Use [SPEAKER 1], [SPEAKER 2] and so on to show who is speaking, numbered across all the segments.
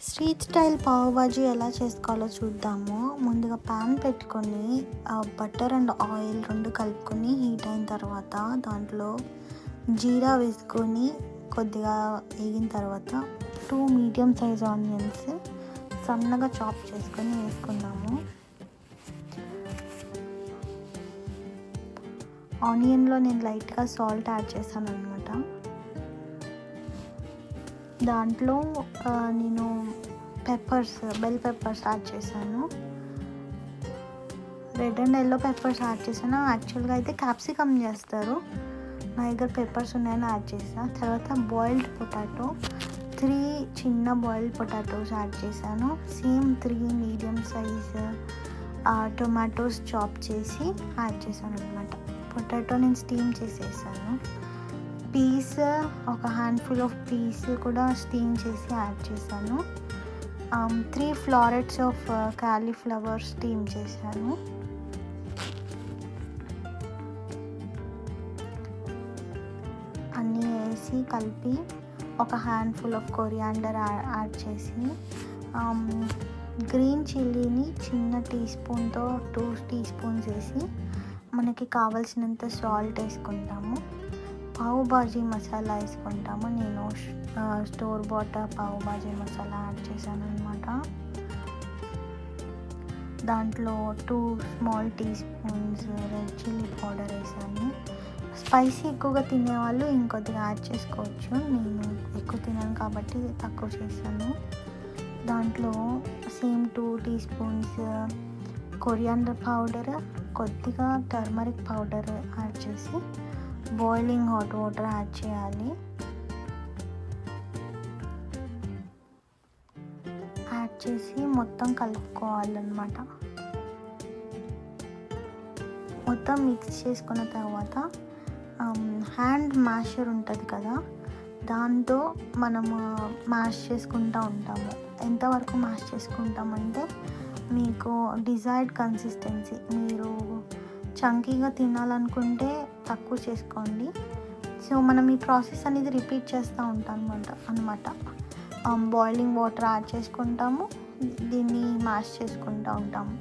[SPEAKER 1] Street style pav bhaji ఎలా చేసుకోవాలో చూద్దాము. ముందుగా ప్యాన్ పెట్టుకొని బటర్ అండ్ ఆయిల్ రెండు కలుపుకొని హీట్ అయిన తర్వాత దాంట్లో జీరా వేసుకొని కొద్దిగా వేగిన తర్వాత 2 మీడియం సైజ్ ఆనియన్స్ సన్నగా చాప్ చేసుకొని వేసుకుందాము. ఆనియన్లో నేను లైట్గా సాల్ట్ యాడ్ చేశాను అనమాట. దాంట్లో నేను బెల్ పెప్పర్స్ యాడ్ చేశాను. Red and yellow peppers add చేశాను. యాక్చువల్గా అయితే క్యాప్సికమ్ చేస్తారు, నా దగ్గర పెప్పర్స్ ఉన్నాయని యాడ్ చేశాను. తర్వాత బాయిల్డ్ పొటాటో 3 చిన్న బాయిల్డ్ పొటాటోస్ యాడ్ చేశాను. Same 3 medium size tomatoes chop చేసి యాడ్ చేశాను అనమాట. పొటాటో నేను స్టీమ్ చేసేసాను. పీస్ ఒక హ్యాండ్ఫుల్ ఆఫ్ పీస్ కూడా స్టీమ్ చేసి యాడ్ చేశాను. 3 ఫ్లారెట్స్ ఆఫ్ కాలీఫ్లవర్ స్టీమ్ చేశాను. అన్నీ వేసి కలిపి ఒక హ్యాండ్ఫుల్ ఆఫ్ కొరియాండర్ యాడ్ చేసి గ్రీన్ చిల్లీని చిన్న టీ స్పూన్తో 2 టీ స్పూన్స్ వేసి మనకి కావాల్సినంత సాల్ట్ వేసుకుంటాము. పావు బాజీ మసాలా వేసుకుంటాము. నేను స్టోర్ బాట్ పావు బాజీ మసాలా యాడ్ చేశాను అనమాట. దాంట్లో 2 small teaspoons red chilli powder వేసాను. స్పైసీ ఎక్కువగా తినేవాళ్ళు ఇంకొద్దిగా యాడ్ చేసుకోవచ్చు. నేను ఎక్కువ తినాను కాబట్టి తక్కువ చేశాను. దాంట్లో same 2 teaspoons coriander powder, కొద్దిగా టర్మరిక్ పౌడర్ యాడ్ చేసి బాయిలింగ్ హాట్ వాటర్ యాడ్ చేయాలి. యాడ్ చేసి మొత్తం కలుపుకోవాలన్నమాట. మొత్తం మిక్స్ చేసుకున్న తర్వాత హ్యాండ్ మ్యాషర్ ఉంటుంది కదా, దాంతో మనము మ్యాష్ చేసుకుంటూ ఉంటాము. ఎంతవరకు మ్యాష్ చేసుకుంటామంటే మీకు డిజైర్డ్ కన్సిస్టెన్సీ, మీరు చంకీగా తినాలనుకుంటే తక్కువ చేసుకోండి. సో మనం ఈ ప్రాసెస్ అనేది రిపీట్ చేస్తూ ఉంటాం అనమాట. బాయిలింగ్ వాటర్ యాడ్ చేసుకుంటాము, దీన్ని మ్యాష్ చేసుకుంటూ ఉంటాము.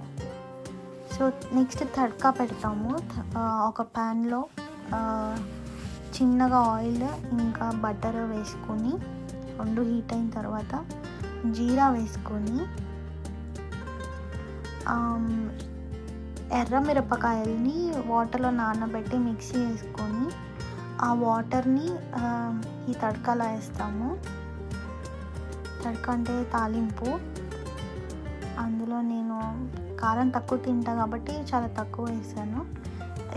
[SPEAKER 1] సో నెక్స్ట్ తడ్కా పెడతాము. ఒక ప్యాన్లో చిన్నగా ఆయిల్ ఇంకా బటర్ వేసుకొని రెండు హీట్ అయిన తర్వాత జీరా వేసుకొని ఎర్ర మిరపకాయల్ని వాటర్లో నానబెట్టి మిక్సీ వేసుకొని ఆ వాటర్ని ఈ తడకలో వేస్తాము. తడక అంటే తాలింపు. అందులో నేను కారం తక్కువ తింటా కాబట్టి చాలా తక్కువ వేసాను.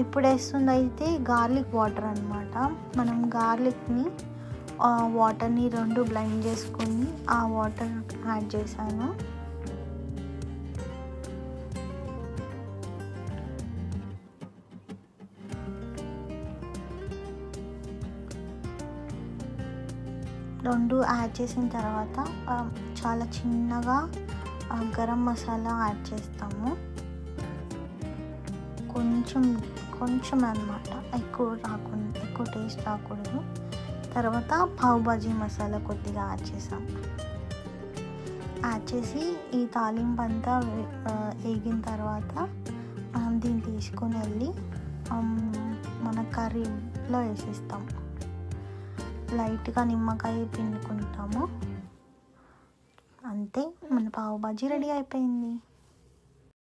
[SPEAKER 1] ఇప్పుడు వేస్తుంది అయితే గార్లిక్ వాటర్ అనమాట. మనం గార్లిక్ని వాటర్ని 2 బ్లెండ్ చేసుకొని ఆ వాటర్ యాడ్ చేశాను. రెండు యాడ్ చేసిన తర్వాత చాలా చిన్నగా గరం మసాలా యాడ్ చేస్తాము. కొంచెం అన్నమాట, ఎక్కువ టేస్ట్ రాకూడదు. తర్వాత పావ్ బాజీ మసాలా కొద్దిగా యాడ్ చేసాం. యాడ్ చేసి ఈ తాలింపు అంతా వేగిన తర్వాత మనం దీన్ని తీసుకొని వెళ్ళి మన కర్రీలో వేసేస్తాం. లైట్గా నిమ్మకాయ పిండుకుంటాము. అంతే, మన పావు బాజీ రెడీ అయిపోయింది.